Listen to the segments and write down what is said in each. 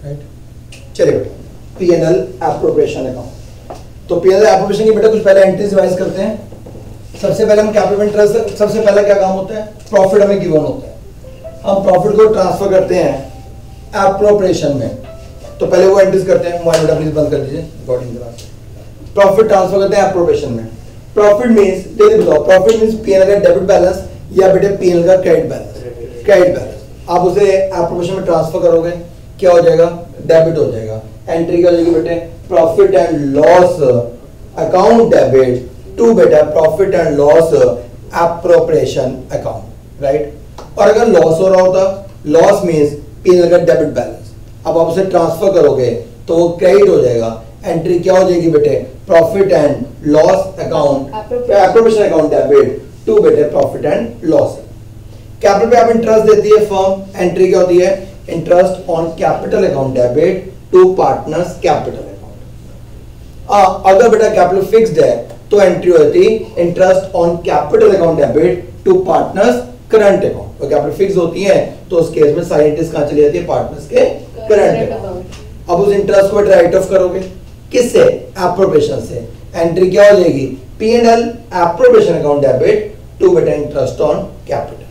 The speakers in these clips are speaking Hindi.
राइट। चलिए बेटा P&L एप्रोप्रिएशन अकाउंट। तो P&L एप्रोप्रिएशन की बेटा कुछ पहले एंट्रीज रिवाइज करते हैं। सबसे पहले हम कैपिटल इंटरेस्ट, सबसे पहला क्या काम होता है, प्रॉफिट हमें गिवन होता है, हम प्रॉफिट को ट्रांसफर करते हैं एप्रोप्रिएशन में। तो पहले वो एंट्रीज करते हैं, मोबाइल बेटा प्लीज बंद कर दीजिए रिकॉर्डिंग क्लास। प्रॉफिट ट्रांसफर करते हैं एप्रोप्रिएशन में। प्रॉफिट मींस जल्दी बताओ, प्रॉफिट मींस P&L का डेबिट बैलेंस या बेटे P&L का क्रेडिट बैलेंस, क्रेडिट बैलेंस आप उसे एप्रोप्रिएशन में ट्रांसफर करोगे, क्या हो जाएगा, डेबिट हो जाएगा। एंट्री क्या हो जाएगी बेटे, profit and loss account debit to बेटा profit and loss appropriation account, right. और अगर लॉस हो रहा होता, लॉस मींस P&L का डेबिट बैलेंस, अब आप उसे ट्रांसफर करोगे तो वो क्रेडिट हो जाएगा। एंट्री क्या हो जाएगी बेटे, profit and loss account appropriation account debit to बेटे प्रॉफिट एंड लॉस। कैपिटल पे आप इंटरेस्ट देती है फर्म, एंट्री क्या होती है, interest on capital account debit to partners capital account. अगर बेटा कैपिटल फिक्स्ड है तो एंट्री होती है interest on capital account debit to partners current account. तो कैपिटल फिक्स होती है तो उस केस में सारी एंट्रीज कहां चली जाती है, पार्टनर्स के करंट अकाउंट। अब उस इंटरेस्ट को राइट ऑफ करोगे किससे, एप्रोप्रिएशन से। एंट्री क्या हो जाएगी, P&L appropriation account debit to बेटा इंटरेस्ट ऑन कैपिटल।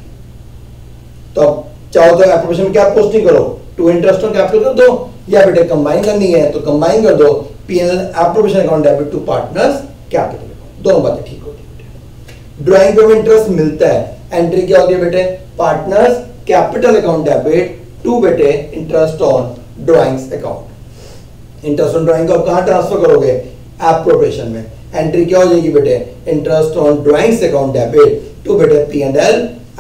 तो अब चाहो तो एप्रोप्रिएशन में क्या पोस्टिंग करो, टू इंटरेस्ट ऑन कैपिटल कर दो, या बेटे कंबाइन करनी है तो कंबाइन कर दो P&L appropriation account debit to partners capital. दोनों बातें ठीक होती है। ड्राइंग पे इंटरेस्ट मिलता है, एंट्री क्या होती है बेटे, partners capital account debit to बेटे interest on drawings account. Interest on drawing को आप कहां ट्रांसफर करोगे, एप्रोप्रिएशन में। एंट्री क्या हो जाएगी बेटे, interest on drawings account debit to बेटे P&L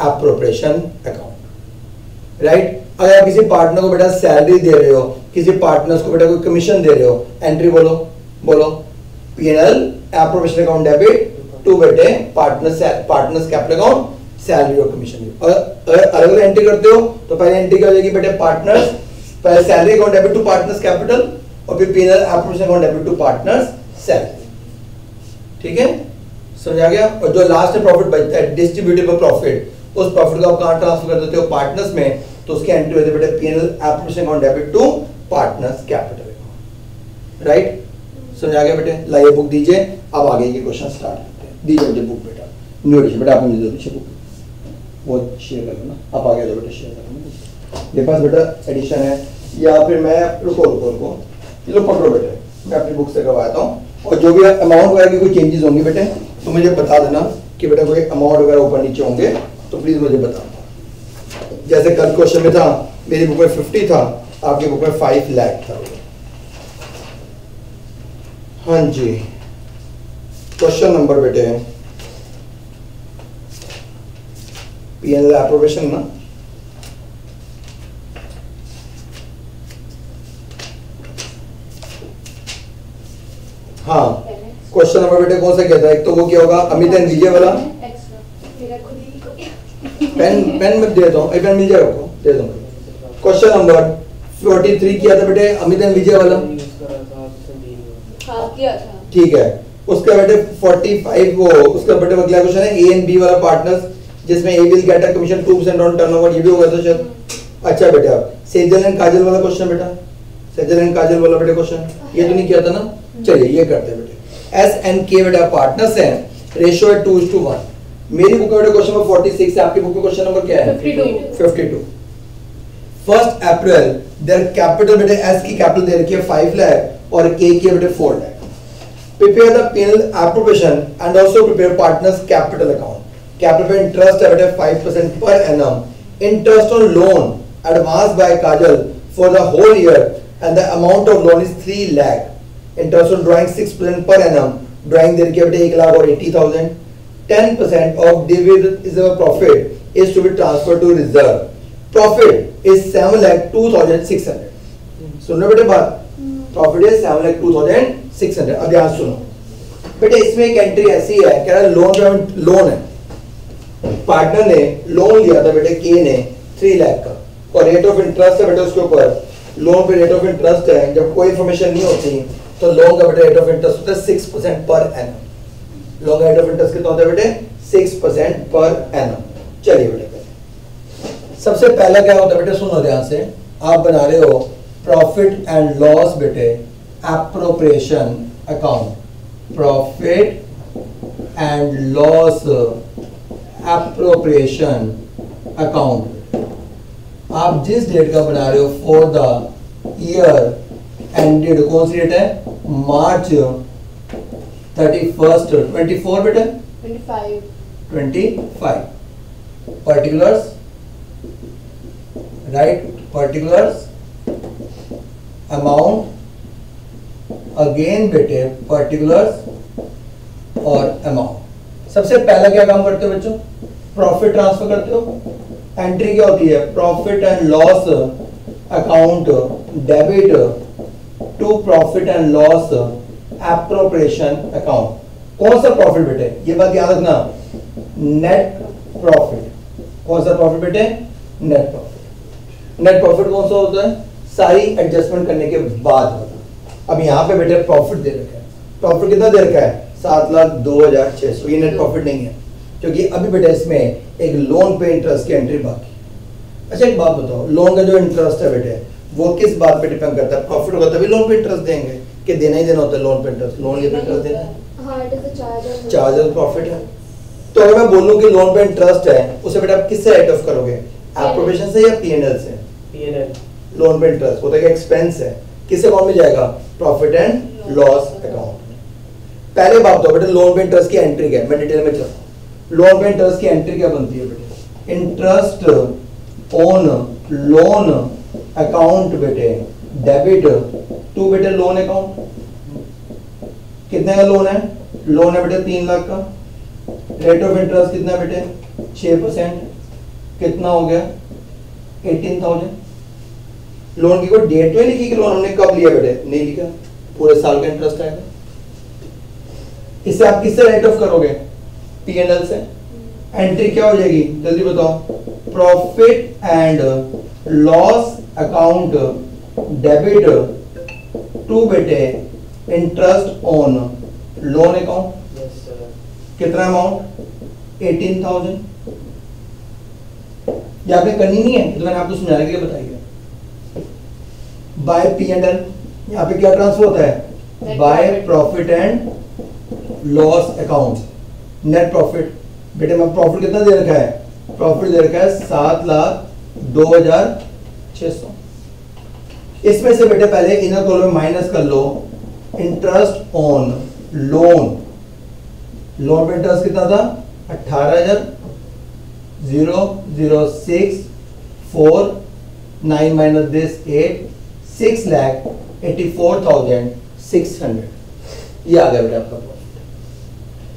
एप्रोप्रिएशन अकाउंट, राइट। अगर आप किसी पार्टनर को बेटा सैलरी दे रहे हो, किसी पार्टनर्स को बेटा कोई कमीशन दे रहे हो, एंट्री बोलो P&L appropriation account debit to बेटे पार्टनर्स कैपिटल अकाउंट सैलरी और कमीशन। अगर अलग अलग एंट्री करते हो तो पहले एंट्री क्या हो जाएगी बेटे, पार्टनर्स, पहले salary account debit to partners capital और फिर P&L appropriation account debit to partners salary. ठीक है, समझ आ गया। और जो लास्ट में प्रॉफिट बचता है डिस्ट्रीब्यूटेबल प्रॉफिट, उस प्रॉफिट को आप कहां ट्रांसफर कर देते हो, पार्टनर्स में। तो उसकी एंट्री होती है बेटा P&L appropriation account debit to partners capital account, right. समझ आ गया बेटे। लाइए बुक दीजिए, अब आगे के क्वेश्चन स्टार्ट करते हैं। दीजिए बुक बेटा, न्यू एडिशन बेटा, आपने दे दीजिए बुक, वो शेयर कर लो ना, आप आगे दो बेटा, शेयर कर लो। मेरे पास बेटा एडिशन है, या फिर मैं रुको ये लो पकड़ो बेटे, मैं अपनी बुक से करवाता हूँ। और जो भी अमाउंट वगैरह की कोई चेंजेस होंगे बेटे तो मुझे बता देना कि बेटा कोई अमाउंट वगैरह ऊपर नीचे होंगे तो प्लीज मुझे बता। जैसे कल क्वेश्चन में था, मेरी बुक में 50 था, आपकी बुक में 5 लाख था। हाँ जी, क्वेश्चन नंबर बेटे P&L एप्रोप्रिएशन ना, हाँ क्वेश्चन नंबर बेटे कौन सा कहता है, एक तो वो क्या होगा, अमित एंड विजय वाला। पेन में दे दो, पेन मिल जाएगा आपको, दे दो। क्वेश्चन नंबर 43 किया था बेटे अमित एंड विजय वाला, ठीक है। उसका बेटे 45 वो उसका बेटे अगला क्वेश्चन है A एंड B वाला पार्टनर्स, जिसमें A will get a commission 2% on turnover, ये भी होगा तो शायद। अच्छा बेटा सेजल एंड काजल वाला क्वेश्चन बेटा, सेजल एंड काजल वाला बेटे क्वेश्चन ये तो नहीं किया था ना। चलिए ये करते हैं बेटे। S एंड K बेटा पार्टनर्स हैं, रेशियो है 2:1। मेरी बुक में क्वेश्चन नंबर 46 है, आपकी बुक में क्वेश्चन नंबर क्या है, 52। 1 अप्रैल देयर कैपिटल बेटे S की कैपिटल दे रखी है 5 लाख और K की बेटे 4 lakh. Prepare the P&L appropriation and also prepare partners capital account. Capital पे इंटरेस्ट है बेटे 5% per annum. Interest on loan advance by Kajal for the whole year and the amount of loan is 3 lakh. Interest on drawing 6% per annum, drawing दे रखी है बेटे 1,80,000। 10% of dividend is a profit is to be transferred to reserve. Profit is 7,02,600. सुनो बेटे बात, प्रॉफिट इज 7,02,600। अब ध्यान सुनो बेटे, इसमें एक एंट्री ऐसी है, कह रहा है लोन है, पार्टनर ने लोन लिया था बेटे K ने 3 लाख का, और रेट ऑफ इंटरेस्ट है बेटे उसके ऊपर, लोन पे रेट ऑफ इंटरेस्ट है, जब कोई इन्फॉर्मेशन नहीं होती तो लोन का बेटे रेट ऑफ इंटरेस्ट होता है 6% per annum. Loan rate of interest कितना होता है बेटे, 6% पर एनम। चलिए बेटे सबसे पहला क्या होता है बेटे, सुनो ध्यान से, आप बना रहे हो प्रॉफिट एंड लॉस बेटे appropriation account, profit and loss appropriation account. आप जिस डेट का बना रहे हो फॉर द ईयर एंडेड, कौन सी डेट है? मार्च 31st 24 बेटा 25 particulars, right, particulars amount, again बेटे पर्टिकुलर्स और अमाउंट। सबसे पहला क्या काम करते हो बच्चों? प्रॉफिट ट्रांसफर करते हो। एंट्री क्या होती है? Profit and loss account debit to profit and loss appropriation account. कौन सा प्रॉफिट बेटे? ये बात याद रखना, नेट प्रॉफिट। कौन सा प्रॉफिट बेटे? Net profit. नेट प्रॉफिट कौन सा होता है? सारी एडजस्टमेंट करने के बाद होता। अब यहाँ पे बेटे प्रॉफिट दे रखा है। प्रॉफिट कितना दे रखा है? 7,02,600। ये नेट प्रॉफिट नहीं है, क्योंकि अभी बेटे इसमें एक लोन पे इंटरेस्ट की एंट्री बाकी। अच्छा एक बात बताओ, लोन का जो इंटरेस्ट है बेटे वो किस बात पे डिपेंड करता है? प्रॉफिट होगा तभी लोन पे इंटरेस्ट देंगे, कि देना ही देना होता है लोन पे इंटरेस्ट। लोन लिए पे इंटरेस्ट देना है, चार्ज ऑफ प्रॉफिट है। तो अगर मैं बोलूं कि लोन पे इंटरेस्ट है, उसे बेटा आप किससे राइट ऑफ करोगे? एप्रोप्रिएशन से या पीएनएल से? पीएनएल। लोन पे इंटरेस्ट होता है एक्सपेंस है, किस अकाउंट में जाएगा? Profit and loss account. पहले बात तो बेटा लोन पे इंटरेस्ट की एंट्री क्या है, मैं डिटेल में चलता हूं। लोन पे इंटरेस्ट की एंट्री क्या बनती है बेटे? इंटरेस्ट ऑन लोन अकाउंट बेटे डेबिट टू बेटे लोन अकाउंट। कितने का लोन है? लोन है बेटे 3 लाख का। रेट ऑफ इंटरेस्ट कितना बेटे? 6%। कितना हो गया? 18,000। लोन की कोई डेट तो नहीं लिखी कि लोन हमने कब लिया बेटे? नहीं लिखा, पूरे साल का इंटरेस्ट आएगा। इसे आप किससे राइट ऑफ करोगे? पीएनएल से। एंट्री क्या हो जाएगी जल्दी बताओ? Profit and loss account debit to बेटे इंटरेस्ट ऑन लोन अकाउंट। कितना अमाउंट? 18,000। ये आपने करनी नहीं है, तो मैंने आपको समझाने के लिए बताइए। बाय पीएनएल यहाँ पे क्या ट्रांसफर होता है? Bye profit and loss account. Net profit बेटे मैं प्रॉफिट कितना दे रखा है? प्रॉफिट दे रखा है 7,02,600। इसमें से बेटे पहले इनर कॉलम में माइनस कर लो इंटरेस्ट ऑन लोन। लोन पे इंटरेस्ट कितना था? 18,006,4,9 माइनस दिस 8, 6,84,600। ये आ गया बेटा आपका प्रॉफिट।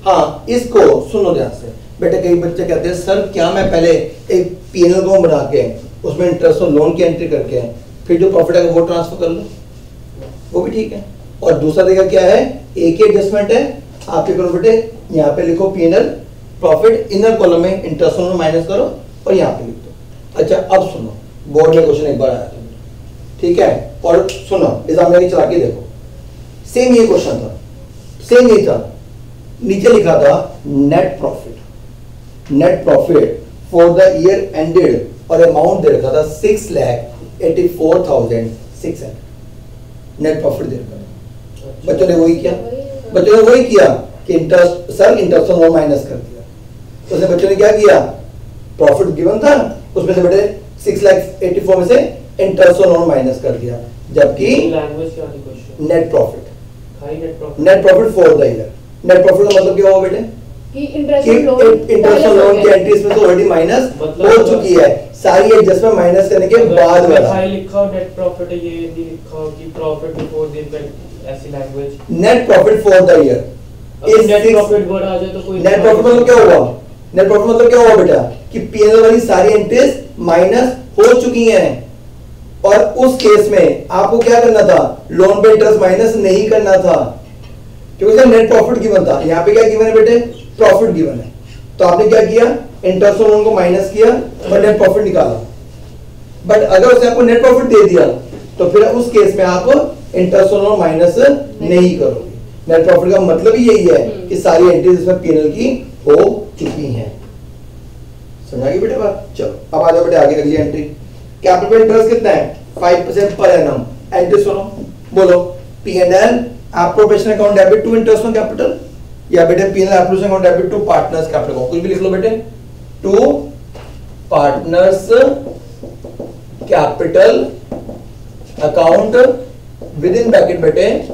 हाँ इसको सुनो ध्यान से बेटे। कई बच्चे कहते हैं सर क्या मैं पहले एक पीएनएल को बना के उसमें इंटरेस्ट और लोन की एंट्री करके फिर जो प्रॉफिट है वो ट्रांसफर कर लो? वो भी ठीक है। और दूसरा तरीका क्या है? एक ही एडजस्टमेंट है, आप क्या करो बेटे, यहाँ पे लिखो पीएनएल प्रॉफिट, इनर कॉलम में इंटरेस्ट और माइनस करो और यहाँ पे लिख दो। अच्छा अब सुनो, बोर्ड में क्वेश्चन एक बार आया था, ठीक है? और सुनो एग्जाम में चला के देखो, सेम ये क्वेश्चन था, सेम ही था। नीचे लिखा था net profit, net profit for the year ended और अमाउंट दे रखा था 6,84,600 नेट प्रॉफिट दे रखा था। बच्चों ने वही किया, बच्चों ने वही किया कि इंटरेस्ट सर इंटरेस्ट और माइनस कर दिया। तो उसने बच्चों ने क्या किया? प्रॉफिट गिवन था उसमें से बेटे 6,84,000 में से इंटरेस्ट और माइनस कर दिया, जबकि net profit, net profit for the year. Net profit का मतलब क्या हुआ बेटे? कि इंटरेस्ट और लोन की एंट्री इसमें तो ऑलरेडी माइनस हो चुकी है, सारी एडजस्टमेंट माइनस करने के बाद वाला लिखा नेट प्रॉफिट है, ये लिखा कि प्रॉफिट बिफोर द ऐसी language net profit for the year. इस नेट प्रॉफिट वर्ड आ जाए तो कोई नेट प्रॉफिट मतलब क्या हुआ? नेट प्रॉफिट मतलब क्या हुआ बेटा? कि पीएनएल वाली सारी एंट्रीज माइनस हो चुकी हैं और उस केस में आपको क्या करना था? लोन पे इंटरेस्ट माइनस नहीं करना था, क्योंकि नेट प्रॉफिट गिवन था। यहाँ पे क्या गिवन है बेटे? प्रॉफिट गिवन है। तो आपने क्या किया? इंटरेस्ट और लोन को माइनस किया और नेट प्रॉफिट निकाला। बट अगर उसने आपको नेट प्रॉफिट दे दिया तो फिर उस केस में आप इंटरेस्ट और लोन माइनस नहीं करोगे। नेट प्रॉफिट का मतलब ही यही है कि सारी एंट्रीज इसमें पीएनएल की हो चुकी हैं। समझा बेटे बात? चलो अब आ जाओ बेटे आगे अगली एंट्री। कैपिटल इंटरेस्ट कितना है? 5% पर एनम। एंट्री सुनो, बोलो P&L appropriation account debit to interest on capital, या बेटे P&L appropriation account debit to partners capital account, कुछ भी लिख लो बेटे, to partners capital account within bracket बेटे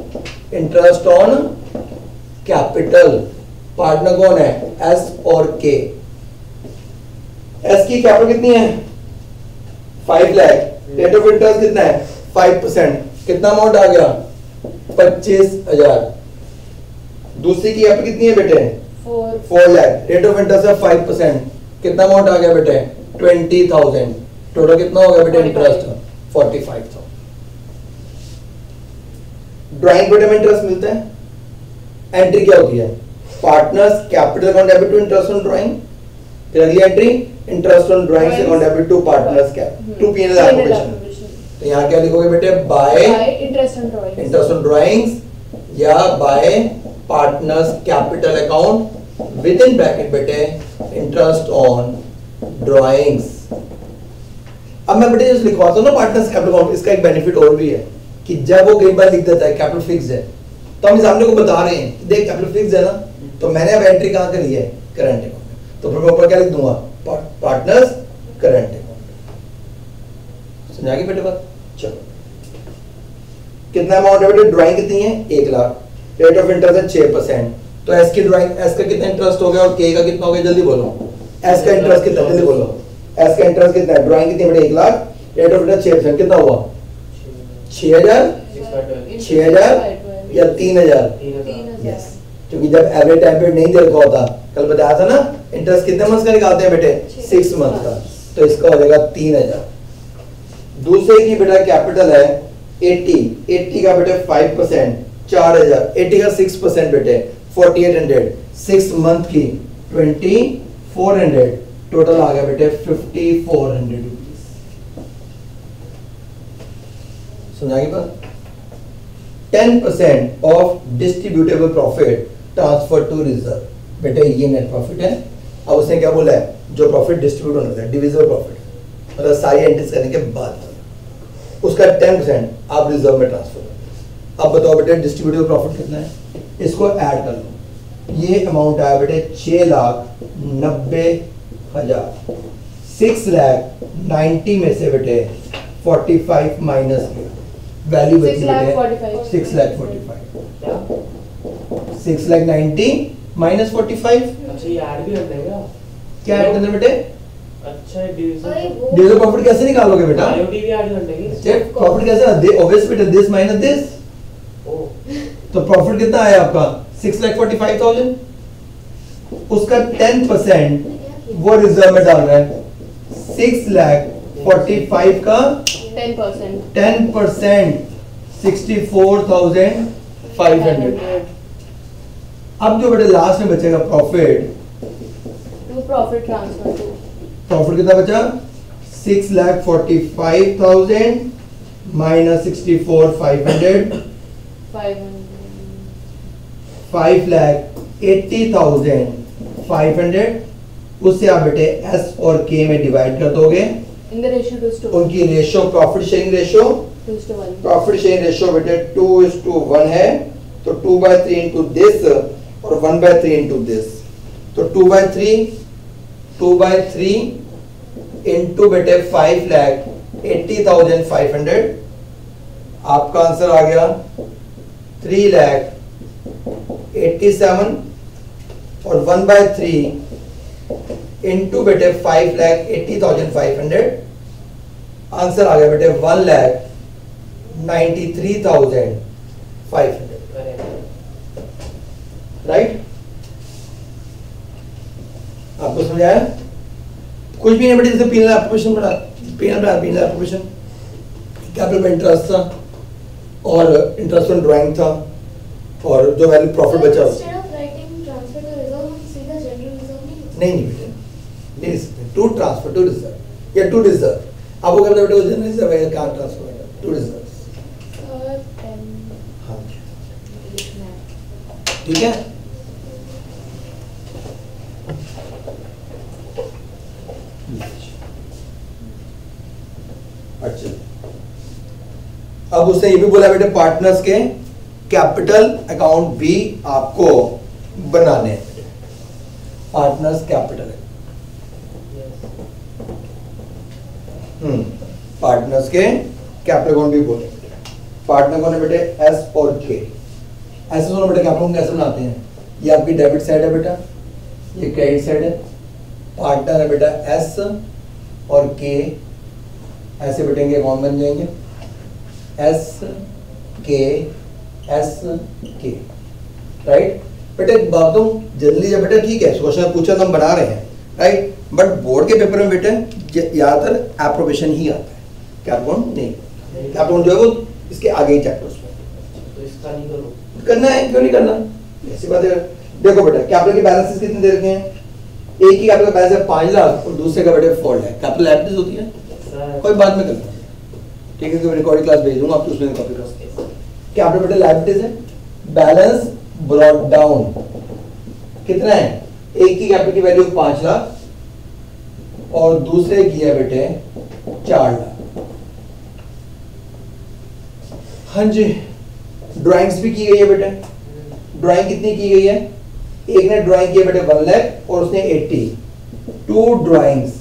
इंटरेस्ट ऑन कैपिटल। पार्टनर कौन है? एस और के। एस की कैपिटल कितनी है? 5 लाख। रेट ऑफ इंटरेस्ट कितना है? 5%। कितना अमाउंट आ गया? 25,000। दूसरी की कैपिटल कितनी है बेटे? 4 लाख। रेट ऑफ इंटरेस्ट है 5%। कितना अमाउंट आ गया बेटे? 20,000। टोटल कितना हो गया बेटे इंटरेस्ट? 45,000। ड्राइंग बेटे में इंटरेस्ट मिलता है। एंट्री क्या होती है? Partners capital account debit to interest on drawing. फिर अगली entry interest on drawing account debit to partners cap to P&L appropriation. तो यहाँ क्या लिखोगे बेटे? बाय इंटरेस्ट ऑन ड्राइंग्स या by partners capital account within bracket बेटे इंटरेस्ट ऑन ड्राइंग्स। अब मैं बेटे जैसे लिखवाता हूँ ना पार्टनर्स कैपिटल अकाउंट, इसका एक बेनिफिट और भी है कि जब वो कई बार लिख देता है कैपिटल फिक्स है, तो हम सामने को बता रहे हैं देख कैपिटल फिक्स है ना, तो मैंने अब एंट्री कहाँ करी है? Current account. तो फिर मैं ऊपर क्या लिख दूंगा? Partners current account. समझा गई बेटे बात? चलो, कितना अमाउंट है बेटे? ड्राइंग कितनी है? 1 लाख। रेट ऑफ इंटरेस्ट है 6%। तो एस की ड्राइंग, एस का कितना इंटरेस्ट हो गया और के का कितना हो गया? जल्दी बोलो। एस का इंटरेस्ट कितना? जल्दी बोलो। एस का इंटरेस्ट कितना है? ड्राइंग कितनी बेटे? 1 लाख। Rate of interest 6%। कितना हुआ? 6,000 या 3,000? यस, क्योंकि जब एवरेज टाइम पीरियड नहीं दे रखा होता, कल बताया था ना इंटरेस्ट कितने मंथ का निकालते हैं बेटे? 6 मंथ का। तो इसका हो जाएगा 3,000। दूसरे की बेटा कैपिटल है 80 का बेटे 5% 4,000। 80 का 6% बेटे 4,800। 6 मंथ की 2,400। टोटल आ गया बेटे 5,400 रुपीज। सुना की बात? 10% of distributable profit transfer to reserve. बेटे ये नेट प्रॉफिट है। अब उसने क्या बोला है? जो प्रॉफिट डिस्ट्रीब्यूट होना है, डिविजिबल प्रॉफिट, मतलब सारी एंट्रीज करने के बाद उसका 10% आप रिजर्व में ट्रांसफर कर। अब बताओ बेटे डिस्ट्रीब्यूटेबल प्रॉफिट कितना है? इसको ऐड कर लो। ये अमाउंट आया बेटे 6,90,000। 6,90,000 में से बेटे 45 माइनस वैल्यू बची बेटे 6,45,000। 6,90,000 माइनस 45। अच्छा ये ऐड भी कर देगा क्या ऐड करना बेटे? अच्छा डिविजन डिविजन प्रॉफिट कैसे निकालोगे बेटा? आईओटी भी ऐड कर देंगे। चेक प्रॉफिट कैसे? ऑब्वियस बेटा दिस माइनस दिस। तो प्रॉफिट कितना आया आपका? 6,45,000। उसका 10% वो रिजर्व में डाल रहा है। 6,45,000 का 10% 64,500। अब जो बेटे लास्ट में बचेगा प्रॉफिट ट्रांसफर टू, प्रॉफिट कितना बचा? 6,45,000 माइनस 64,500 5,80,500। उससे आप बेटे एस और के में डिवाइड कर दोगे। इन द रेशियो 2:1। उनकी ratio profit sharing ratio 2:1। Profit sharing ratio बेटे 2:1 है। तो 2/3 इंटू दिस और 1/3 इंटू दिस। तो 2/3 इंटू बेटे 5,80,500। आपका आंसर आ गया 3,87,000 और 1/3 इंटू बेटे 5,80,500। आंसर आ गया बेटे 1,93,500। राइट? आपको समझ आया? कुछ भी नहीं बेटे, जैसे P&L एप्रोप्रिएशन बना, P&L एप्रोप्रिएशन कैपिटल में इंटरेस्ट था और इंटरेस्ट ऑन ड्राइंग था और जो वैल्यू प्रॉफिट बचा नहीं बेटे नहीं सकते। टू ट्रांसफर टू रिजर्व या टू रिजर्व। आपको क्या बेटे जनरल रिजर्व है कहाँ ट्रांसफर है? To reserve. हाँ ठीक है। अच्छा अब उसने ये भी बोला बेटे पार्टनर्स के कैपिटल अकाउंट भी आपको बनाने हैं। पार्टनर्स कैपिटल पार्टनर्स के कैपिटल अकाउंट भी बोले। पार्टनर कौन है बेटे? एस और के। ऐसे दोनों बेटे कैपिटल अकाउंट कैसे बनाते हैं? ये आपकी डेबिट साइड है बेटा, ये क्रेडिट साइड है। पार्टनर है बेटा एस और के, ऐसे बेटेंगे अकाउंट बन जाएंगे एस के एस के, राइट बेटे। एक बात तो जल्दी है बेटा, ठीक है क्वेश्चन पूछा तो हम बना रहे हैं, राइट, बट बोर्ड के पेपर में बेटे ज्यादातर एप्रोबेशन ही आता है, कैपिटल नहीं। कैपिटल जो है वो इसके आगे ही चैप्टर्स में। तो इसका नहीं करो, करना है, क्यों नहीं करना, ऐसी बात है। देखो बेटा कैपिटल के बैलेंसेस कितने दे रखे हैं? एक ही कैपिटल बैलेंस है 5 लाख और दूसरे का बेटे फोल्ड है। कैपिटल लायबिलिटीज होती है, कोई बात में करना, ठीक है, रिकॉर्डिंग क्लास भेज दूंगा, आप तो उसमें कॉपी करो। कैपिटल बेटे लायबिलिटीज है, बैलेंस ब्रॉट डाउन कितना है? एक की कैपिटल की वैल्यू 5 लाख और दूसरे की है बेटे 4 लाख। हाँ जी, ड्राइंग्स भी की गई है बेटे। ड्राइंग कितनी की गई है? एक ने ड्राइंग की है बेटे 1 लाख और उसने 80। 2 ड्राइंग्स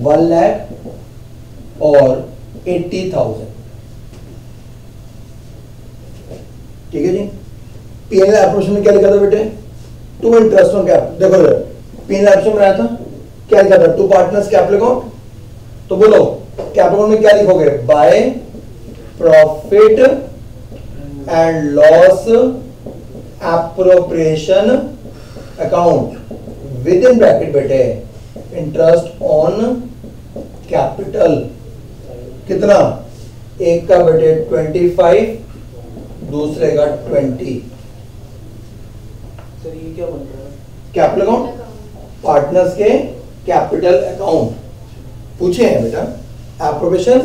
1 लाख और 80,000, ठीक है जी। पीएनएल एप्रोप्रिएशन में क्या लिखा था बेटे? To interest on capital. देखो पीएनएल एप्रोप्रिएशन में आया था, क्या लिखा था? To partners capital account. तो बोलो कैपिटल अकाउंट में क्या लिखोगे? By profit and loss appropriation account within bracket बेटे इंटरेस्ट ऑन कैपिटल। कितना? एक का बेटे 25, दूसरे का 20। सर ये क्या बन रहा है? कैपिटल अकाउंट, पार्टनर्स के कैपिटल अकाउंट पूछे हैं बेटा। एप्रोप्रिएशन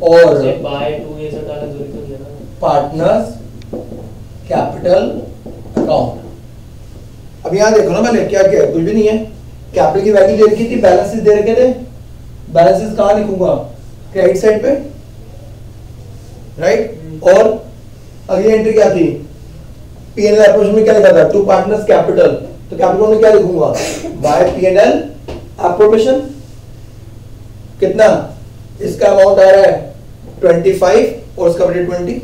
और बाय टू ये सब डालना जरूरी तो नहीं है ना? Partners capital account. अब यहां देखो ना, मैंने क्या किया, कुछ भी नहीं है। कैपिटल की वैल्यू दे रखी थी, बैलेंसेस दे रखे थे। बैलेंसेस कहां लिखूंगा? क्रेडिट साइड पे, राइट। और अगली एंट्री क्या थी? पीएनएल एप्रोप्रिएशन में क्या लिखा था? To partners capital. तो कैपिटल में क्या लिखूंगा? By PNL appropriation. कितना? इसका अमाउंट आ रहा है 25 और इसका बेटे 20,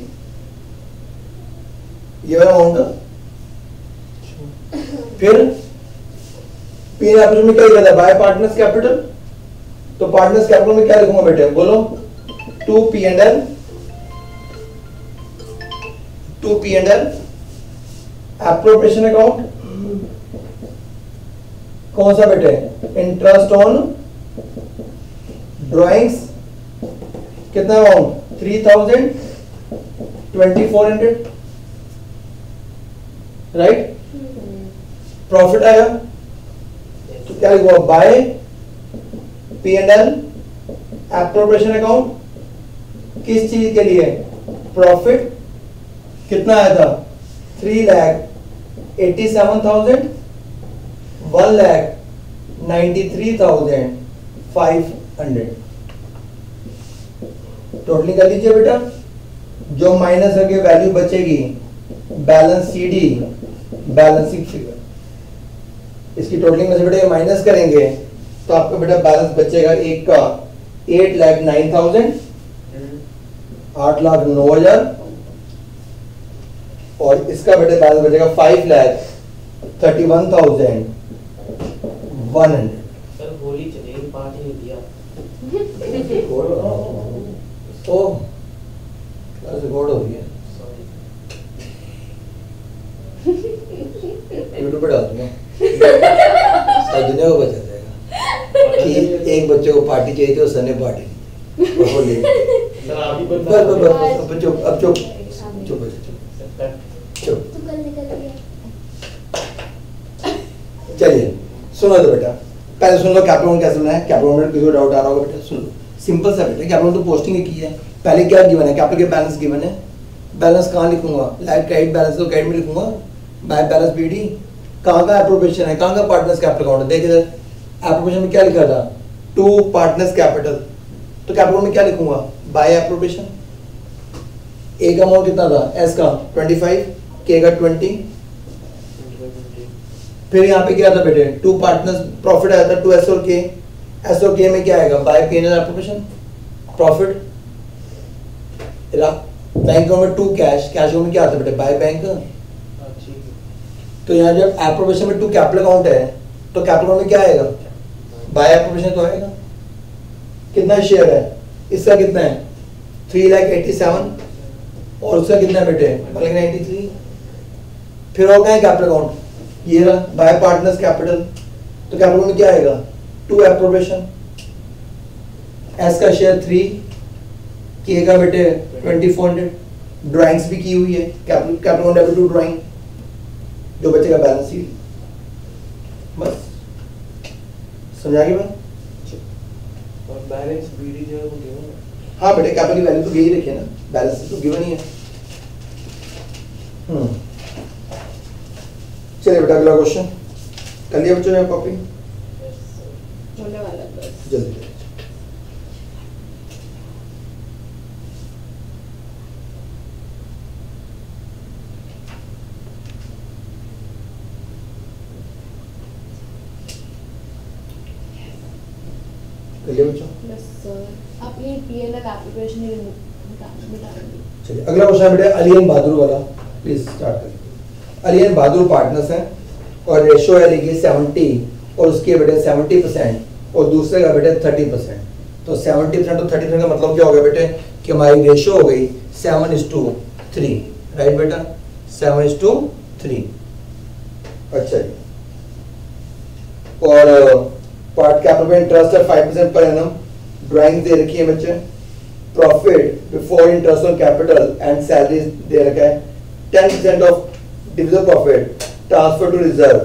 ये वाला अमाउंट। फिर पीएनएल एप्रोप्रिएशन में क्या लिखा था? Bye partners capital. तो पार्टनर्स कैपिटल में क्या लिखूंगा बेटे? बोलो टू पीएनएल एप्रोप्रिएशन अकाउंट। कौन सा बेटे? Interest on drawings. कितना अमाउंट? 3,000, 2,400, राइट। प्रॉफिट आया तो क्या लिखूंगा? By PNL appropriation account. किस चीज के लिए? प्रॉफिट। कितना आया था? 3,87,000, 1,93,500। टोटलिंग कर लीजिए बेटा, जो माइनस करके वैल्यू बचेगी बैलेंस सीडी, बैलेंसिंग फिगर। इसकी टोटलिंग में से बेटा माइनस करेंगे तो आपका बेटा बैलेंस बचेगा एक का 8,09,000, 8,09,000 और इसका बेटे बैलेंस बचेगा 5,31,100। सर होली चलेगी, पार्टी नहीं दिया। तो रिकॉर्ड हो रही है, सॉरी। यूट्यूब पे डाल दूंगा, सारी दुनिया को पता चलेगा कि एक बच्चे को पार्टी चाहिए थी और सर ने पार्टी दी और वो ले गए। सर आप ही बस अब चुप, अब चुप चुप चुप। चलिए सुनो तो बेटा, पहले सुन लो कैपिटल अकाउंट कैसे बनाना है। कैपिटल अकाउंट में किसी को डाउट आ रहा होगा बेटा, सुन लो। सिंपल सा बेटा, कैपिटल तो पोस्टिंग ही की है। पहले क्या गिवन है? कैपिटल के बैलेंस गिवन है। बैलेंस कहाँ लिखूंगा? लाइक क्रेडिट बैलेंस तो क्रेडिट में लिखूंगा, बाय बैलेंस बीडी। कहाँ का एप्रोप्रिएशन है? कहाँ का पार्टनर्स कैपिटल अकाउंट है? देख इधर, एप्रोप्रिएशन में क्या लिखा था? To partners capital. तो कैपिटल में क्या लिखूंगा? Bye appropriation. ए का अमाउंट कितना था, एस का 25, के का 20। फिर यहाँ पे क्या था बेटे, टू पार्टनर्स, प्रॉफिट आया था टू एस और के। एस और के में क्या आएगा, by P&L appropriation profit. Bank में टू कैश, कैश में क्या आता है बेटे, बाय बैंक। तो यहाँ जब एप्रोप्रिएशन में टू कैपिटल अकाउंट है तो कैपिटल में क्या आएगा, बाय एप्रोप्रिएशन तो आएगा। कितना शेयर है, इसका कितना है 3,87,000 और उसका कितना है बेटे 1,93। फिर और क्या है कैपिटल अकाउंट, ये रहा बाय पार्टनर्स कैपिटल। तो कैपिटल में क्या आएगा, टू एप्रोप्रिएशन। एस का शेयर 3, के का बेटे 2400। ड्राइंग्स भी की हुई है, कैपिटल डेबिट टू ड्राइंग, जो बचेगा बैलेंस शीट। बस समझा गया मैं। और बैलेंस बीडी जो है वो गिवन है। हाँ बेटे कैपिटल की वैल्यू तो यही रखिए ना, बैलेंस तो गिवन ही है। चलिए बेटा अगला क्वेश्चन कर लिया बच्चों ने कॉपी, होने वाला है बस। जल्दी। कर लिया बच्चों। बस आप ये P&L एप्रोप्रिएशन ही बता दीजिए। चलिए अगला क्वेश्चन है बेटे अली एंड बहादुर वाला, प्लीज स्टार्ट करिए। अली एंड बहादुर पार्टनर्स हैं और रेशो है देखिए 70 और उसके बेटे 70% और दूसरे का बेटे 30%। तो 70% और 30% का मतलब क्या हो गया बेटे कि हमारी रेशो हो गई 7:3, राइट बेटा 7:3। अच्छा जी। और पार्ट कैपिटल इंटरेस्ट है 5% पर एनम। ड्राइंग दे रखी है बच्चे। Profit before interest on capital and salary दे रखा है। 10% of division profit transfer to reserve.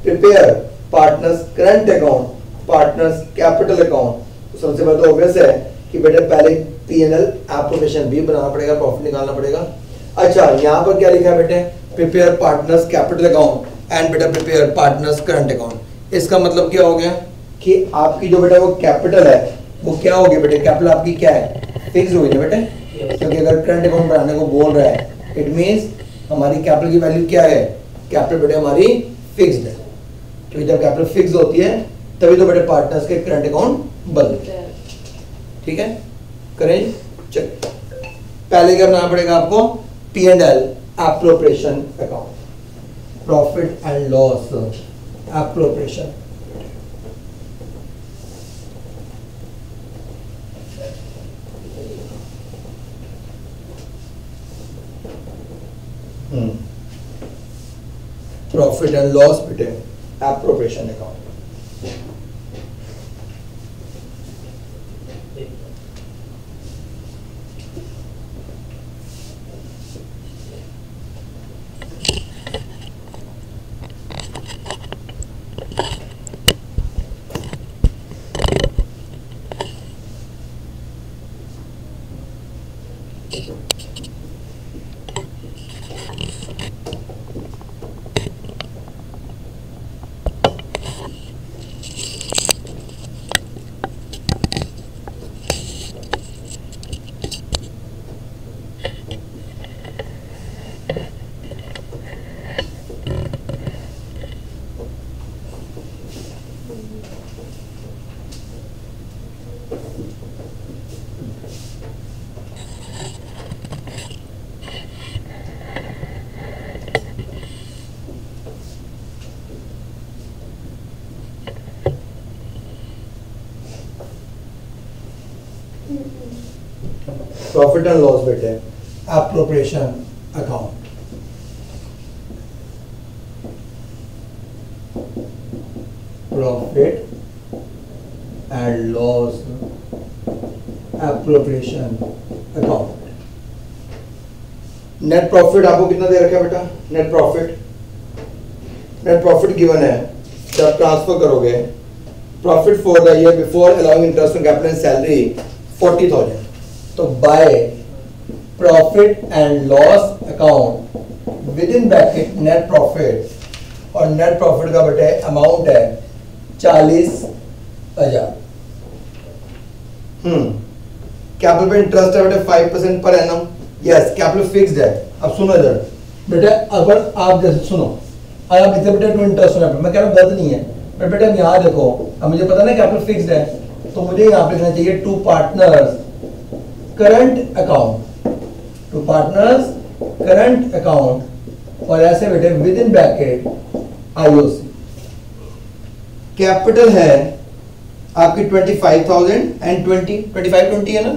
Prepare partners current account, partners capital account. तो सबसे पहले तो ऑब्वियस है कि बेटे पहले P&L एप्रोप्रिएशन भी बनाना पड़ेगा, प्रॉफिट निकालना पड़ेगा। अच्छा यहाँ पर क्या लिखा है बेटे, prepare partners capital account and बेटा प्रिपेयर पार्टनर्स करंट अकाउंट। इसका मतलब क्या हो गया कि आपकी जो बेटा वो कैपिटल है वो क्या होगी बेटे, कैपिटल आपकी क्या है, फिक्स होगी ना बेटे। क्योंकि अगर करंट अकाउंट बनाने को बोल रहा है इट मींस हमारी कैपिटल की वैल्यू क्या है, कैपिटल बेटे हमारी फिक्स्ड है। क्योंकि जब कैपिटल फिक्स होती है तभी तो बेटे पार्टनर्स के करंट अकाउंट बनते हैं। ठीक है करें। चल पहले क्या बनाना पड़ेगा आपको, P&L appropriation account, profit and loss appropriation. Profit and loss बेटे appropriation account. Profit and loss बेटे appropriation account. Profit and loss appropriation account. Net profit आपको कितना दे रखा है बेटा, नेट प्रॉफिट गिवन है। जब ट्रांसफर करोगे profit for the year before allowing interest on capital and salary 40,000। तो bye profit and loss account within bracket net profit, और नेट प्रॉफिट का बेटे अमाउंट है 40,000। कैपिटल पे इंटरेस्ट है बेटे 5% per annum, yes capital fixed है। अब सुनो इधर बेटा, अगर आप जैसे सुनो, अगर आप इतने बेटे इंटरेस्ट होना, मैं कह रहा हूँ गलत नहीं है, पर बेटा अब यहाँ देखो, अब मुझे पता ना कैपिटल फिक्स्ड है, तो मुझे यहाँ पे लिखना चाहिए to partners current account, to partners current account, और ऐसे बेटे within bracket IOC. Capital है आपकी 25,000 एंड 25 है ना,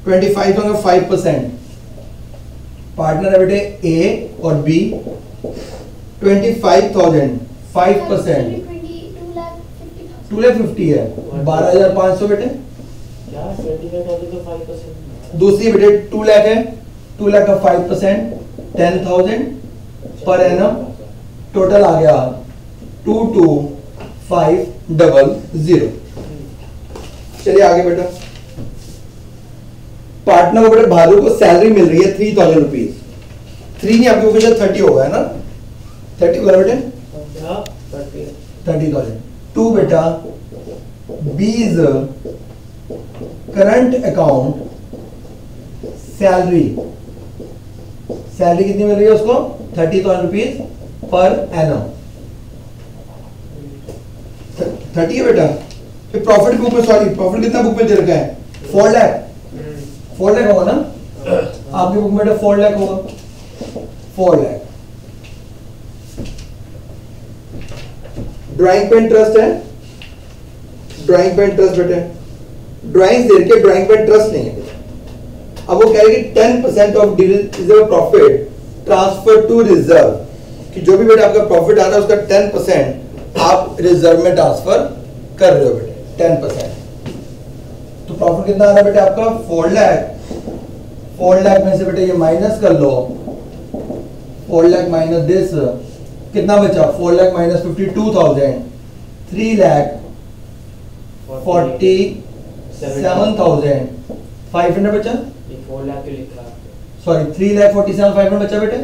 25,000 5%, पार्टनर है बेटे ए और बी, 25,000 5%, 2,50,000 है, 12,500 बेटे। क्या 25,000 तो 5%? दूसरी बेटे 2 लाख है, 2 लाख का 5% 10,000 पर एनम, टोटल आ गया 22,500। चलिए आगे बेटा, पार्टनर को बेटे बहादुर को सैलरी मिल रही है 3,000 रुपीज, 3 नहीं आपके ऊपर 30 होगा है ना, 30 होगा बेटे, हाँ, 30,000। 2 बेटा बीज करंट अकाउंट सैलरी, सैलरी कितनी मिल रही है उसको 30,000 रुपीज पर एनम, 30 है बेटा। फिर प्रॉफिट बुक में, सॉरी प्रॉफिट कितना बुक में दे रखा है 4 लाख, 4 लाख होगा ना आपकी बुक में बेटा, 4 लाख होगा, 4 लाख। ड्राइंग पे इंटरेस्ट है, ड्राइंग पे इंटरेस्ट बेटे, ड्राइंग दे के ड्राइंग पे इंटरेस्ट नहीं है। अब वो कह रहे कि 10% of reserve profit transfer to reserve, कि जो भी बेटा आपका प्रॉफिट आ रहा है उसका 10% आप रिजर्व में ट्रांसफर कर रहे हो बेटे, 10%। तो प्रॉफिट कितना आ रहा है बेटे आपका 4 लाख, 4 लाख में से बेटे ये माइनस कर लो, 4 लाख माइनस दिस, कितना बचा 4 लाख माइनस 52,000, 3,47,500 बचा, 4 लाख के लिखा है। सॉरी 3,47,500 बचा बेटे।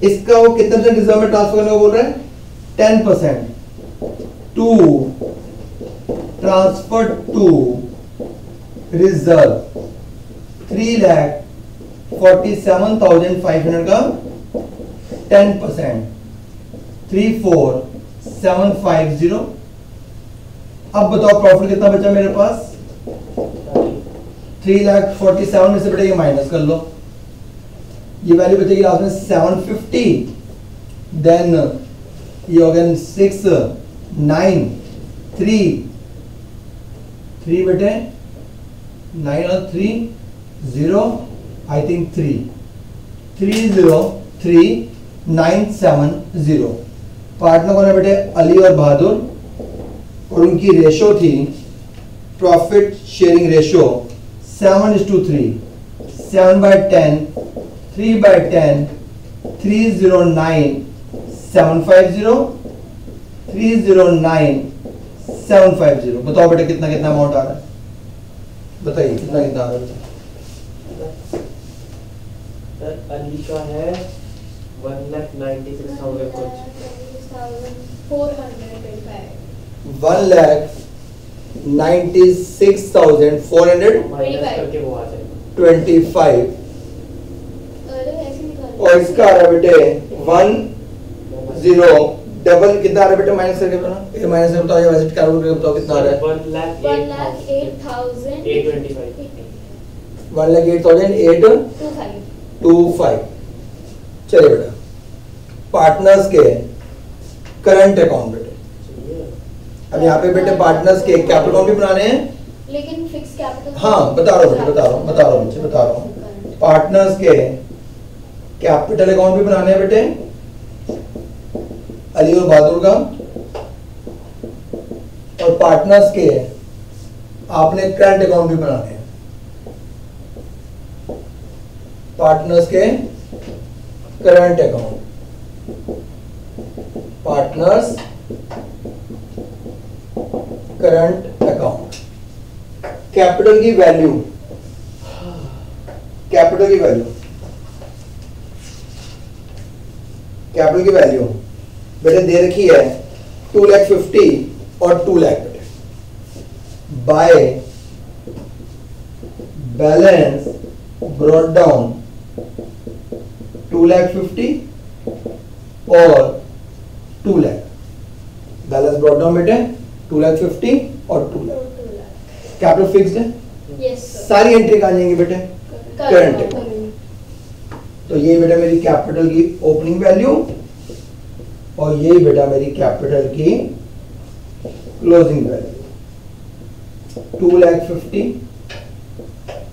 इसका वो कितना परसेंट रिजर्व में ट्रांसफर करने को बोल रहा है 10% टू ट्रांसफर टू रिजर्व, 3,47,500 का 10%, 34,750। अब बताओ प्रॉफिट कितना बचा मेरे पास 3,47,000 में से बेटा ये माइनस कर लो, ये वैल्यू बचेगी लास्ट में 750, देन ये हो गया 6 9 3 बेटे 9 और 3 0 आई थिंक 3,0,3,970। पार्टनर कौन है बेटे अली और बहादुर, और उनकी रेशो थी प्रॉफिट शेयरिंग रेशो 7:3, 7/10, 3/10, 309,750, 309,750। बताओ बेटा कितना कितना अमाउंट आ रहा है, बताइए कितना कितना आ रहा है। सर अली का है 1,96,000 कुछ, 1,96,425, करके वो आ जाएगा। और इसका आ रहा है बेटे 10 डबल कितना आ रहा है बेटे, माइनस करके बताना, ये माइनस करके बताओ या वैसे कैलकुलेट करके बताओ कितना आ रहा है 1,08,825। चलिए बेटा पार्टनर्स के करंट अकाउंट बेटे, अब यहाँ पे बेटे पार्टनर्स के कैपिटल अकाउंट भी बनाने हैं, लेकिन फिक्स कैपिटल, हाँ बता रहा हूँ बेटे, बता रहा हूँ पार्टनर्स के कैपिटल अकाउंट भी बनाने हैं बेटे अली और बहादुर का, और पार्टनर्स के आपने करंट अकाउंट भी बनाने हैं, पार्टनर्स के current account, partners current account. Capital की वैल्यू, कैपिटल की वैल्यू, कैपिटल की वैल्यू बेटे दे रखी है 2,50,000 और 2 लाख बेटे, बाय बैलेंस ब्रॉट डाउन 2,50,000 और 2 लाख। बैलेंस ब्रॉट डाउन बेटे 2,50,000 और 2 लाख। कैपिटल फिक्स्ड है, यस सारी एंट्री कहाँ जाएंगी बेटे? करंट है। तो ये बेटा मेरी कैपिटल की ओपनिंग वैल्यू और ये बेटा मेरी कैपिटल की क्लोजिंग वैल्यू। 2,50,000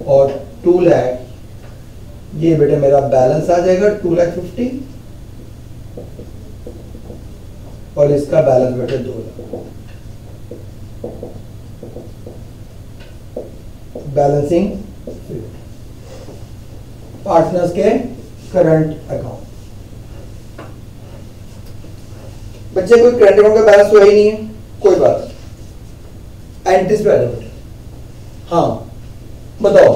और 2 लाख, ये बेटा मेरा बैलेंस आ जाएगा 2,50,000 और इसका बैलेंस बेटा 2 लाख। बैलेंसिंग पार्टनर्स के करंट अकाउंट। बच्चे कोई करंट अकाउंट का बैलेंस तो है ही नहीं है, कोई बात नहीं, एंट्रीज पे आ जाओ बेटा। हाँ बताओ,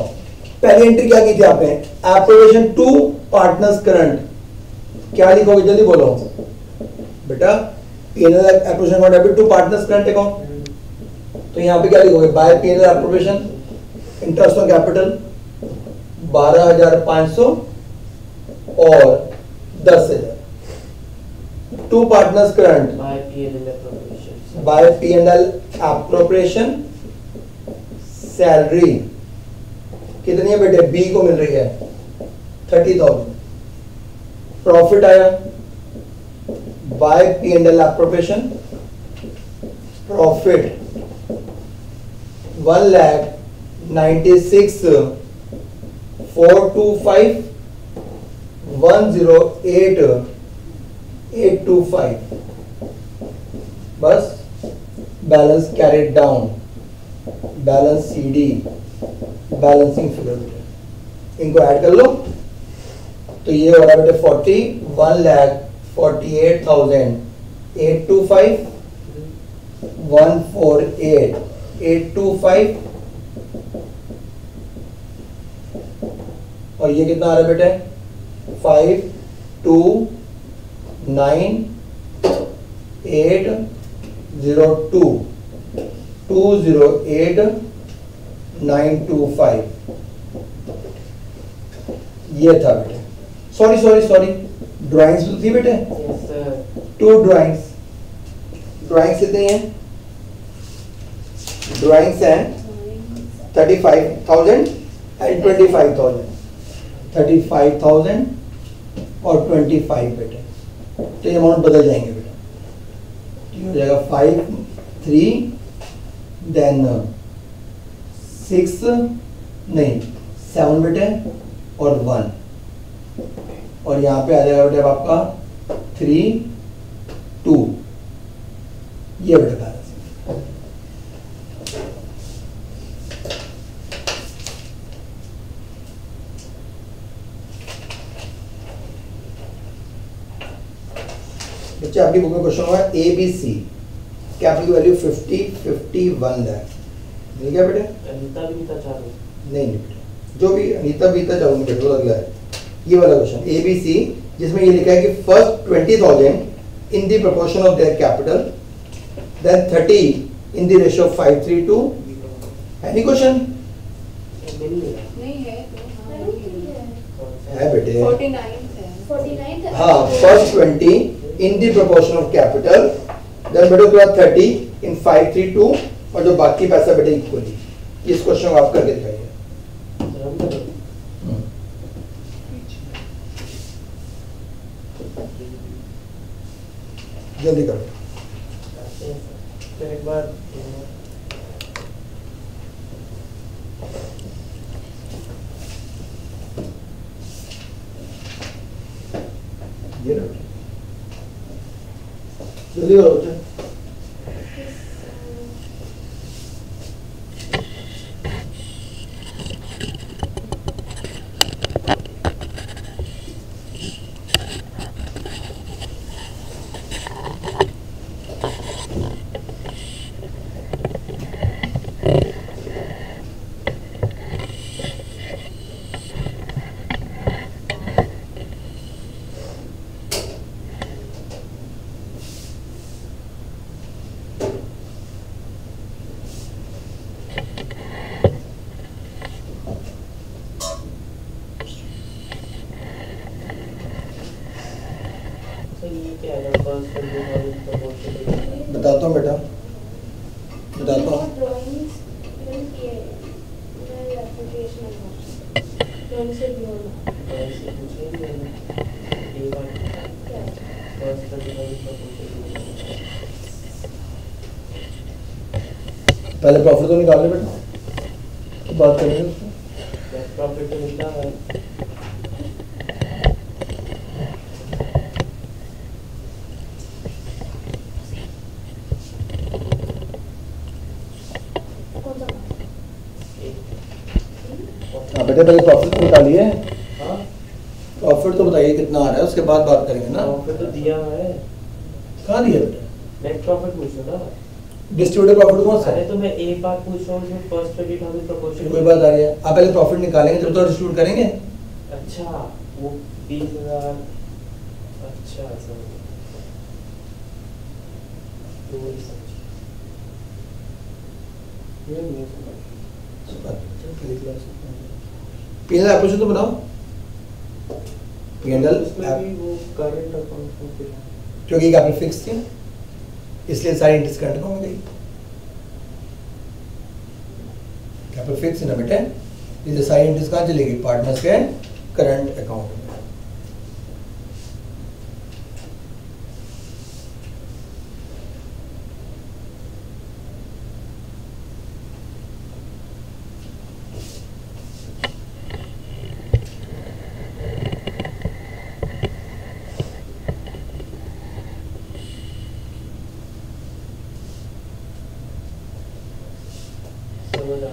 पहली एंट्री क्या की थी आपने? Appropriation to partners current. क्या लिखोगे जल्दी बोलो बेटा? PNL appropriation account debit to partners current account. तो यहाँ पे क्या लिखोगे? By PNL appropriation interest on capital 12,500 और 10,000 to partners current by PNL appropriation salary कितनी है बेटे? बी को मिल रही है 30,000। प्रॉफिट आया बाय पीएनएल एप्रोप्रिएशन प्रॉफिट 1,96,425 108,825 बस। Balance carried down, balance CD, balancing figure, इनको ऐड कर लो तो ये हो रहा है बेटे 1,48,825 148,825 और ये कितना आ रहा है बेटे? 5,2,9,8,02 2,08,925 ये था बेटे। सॉरी सॉरी सॉरी, ड्राइंग्स तो थी बेटे? Yes sir. 2 ड्राइंग्स। ड्राइंग्स कितनी है? ड्राइंग्स हैं 35,000 एंड 25,000। 35,000 और 25 बेटे, तो ये अमाउंट बदल जाएंगे बेटा। ये हो जाएगा 5 3 देन 6 नहीं 7 बेटे और 1 और यहाँ पे आ जाएगा बेटे आपका 3 2। ये बेटा बैलेंस। बच्चे आपकी बुक में क्वेश्चन हुआ A B C, capital value 50 51 lakh. मिल गया बेटे? अनीता भी था चालू। नहीं बेटे, जो भी अनीता बीता चालू बेटे वो अगला है। ये वाला क्वेश्चन ए बी सी, जिसमें ये लिखा है कि first 20,000 in the proportion of their capital, then 30 in the ratio of 5:3:2। Any question? नहीं है तो है बेटे? 49 है। 49 है। हाँ, first 20 in the proportion of capital, then बेटे उसके बाद 30 इन 5:3:2 और जो बाकी पैसा बेटे इक्वली। इस क्वेश्चन को आप करके दिखाइए। जल्दी करो। फिर एक बार ये लो जल्दी करो बच्चे। क्या आएगा? First 20,000 proportion. बताता हूँ बेटा, बताता हूँ। ड्राइंग्स इवन किए मैं एप्लीकेशन है ड्राइंग से भी होना ऐसे कुछ नहीं है। ये बात क्या है? First 20,000 proportion. पहले प्रॉफिट तो निकाल ले बेटा, तो बात करेंगे उसको। नेट प्रॉफिट तो मिलता है। कौन सा हाँ बेटा, पहले प्रॉफिट तो निकालिए, हाँ प्रॉफिट तो बताइए कितना आ रहा है, उसके बाद बात करेंगे ना। प्रॉफिट तो दिया है। कहाँ दिया बेटा? नेट प्रॉफिट पूछो ना। डिस्ट्रीब्यूटर प्रॉफिट कौन सा अरे है? तो मैं एक बात पूछ रहा हूँ, इसमें फर्स्ट 20,000 प्रपोर्शन। कोई बात आ रही है, आप पहले प्रॉफिट निकालेंगे जब तो डिस्ट्रीब्यूट करेंगे। अच्छा वो 20,000। अच्छा समझ गया। तो वही समझ गया। ये नहीं समझ। पीएनएल एप्लीकेशन तो बनाओ। पीएनएल उसमें भी वो करंट अकाउंट में फिर क्योंकि कैपिटल फिक्स थी इसलिए सारी इंटरेस्ट करंट अकाउंट में गई। कैपिटल फिक्स है ना बेटे, इसलिए सारी इंटरेस्ट कहाँ चलेगी? पार्टनर्स के करंट अकाउंट में। समझ आ गया।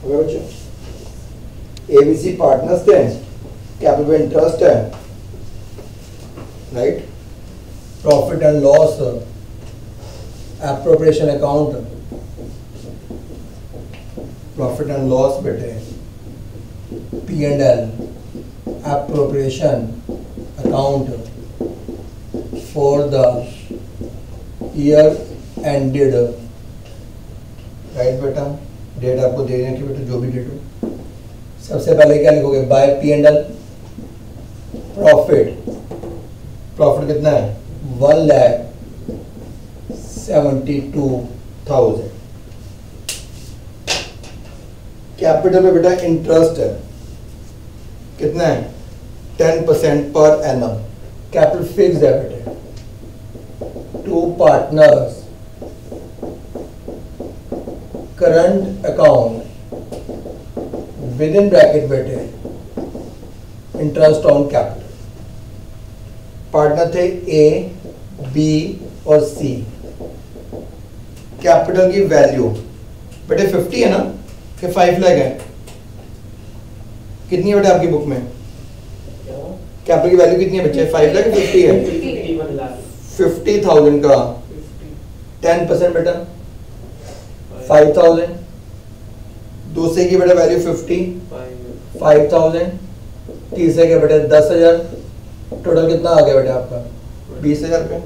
अगर बच्चों एबीसी पार्टनर्स थे, कैपिटल इंटरेस्ट है, right, profit and loss, appropriation account, profit and loss बेटे, P&L, appropriation account for the year ended, right बेटा, डेट आपको दे दें कि बेटा जो भी डेट हो। सबसे पहले क्या लिखोगे? बाय P&L, प्रॉफिट, प्रॉफिट कितना है? 1,72,000, कैपिटल पे बेटा इंटरेस्ट है, कितना है 10% पर एनम। कैपिटल फिक्स है बेटे। To partners current account within bracket बेटे इंटरेस्ट ऑन कैपिटल। पार्टनर थे ए, बी और सी। कैपिटल की वैल्यू बेटे 50 है ना कि 5 लाख है? कितनी है बेटे आपकी बुक में? कैपिटल की वैल्यू कितनी है बच्चे? 5 लाख 50 है? 51 लाख 50,000 का 10% बेटा 5,000। दूसरे की बेटा वैल्यू 5,000। तीसरे के बेटे 10,000। टोटल कितना आ गया बेटा आपका? 20,000 रुपये।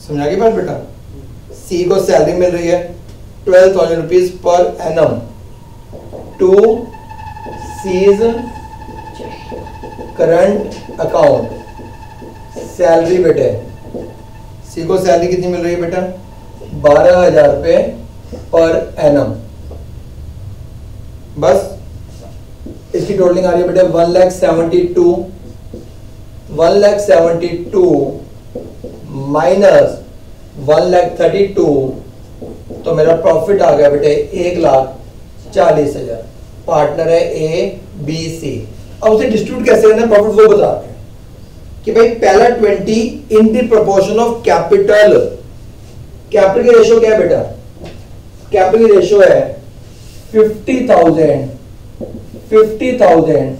समझा गई बात बेटा? सी को सैलरी मिल रही है 12,000 rupees per annum to C's current account. Salary बेटे सी को सैलरी कितनी मिल रही है बेटा? 12,000 रुपये पर एनम। बस इसकी टोटलिंग आ रही है बेटे 1,72 माइनस 1,32, तो मेरा प्रॉफिट आ गया बेटे 1,40,000। पार्टनर है ए बी सी। अब उसे डिस्ट्रीब्यूट कैसे करना है प्रॉफिट वो बताते हैं कि भाई पहला 20 in the proportion of capital. Capital की रेशियो क्या है बेटा? कैपिटल की रेशियो है 50,000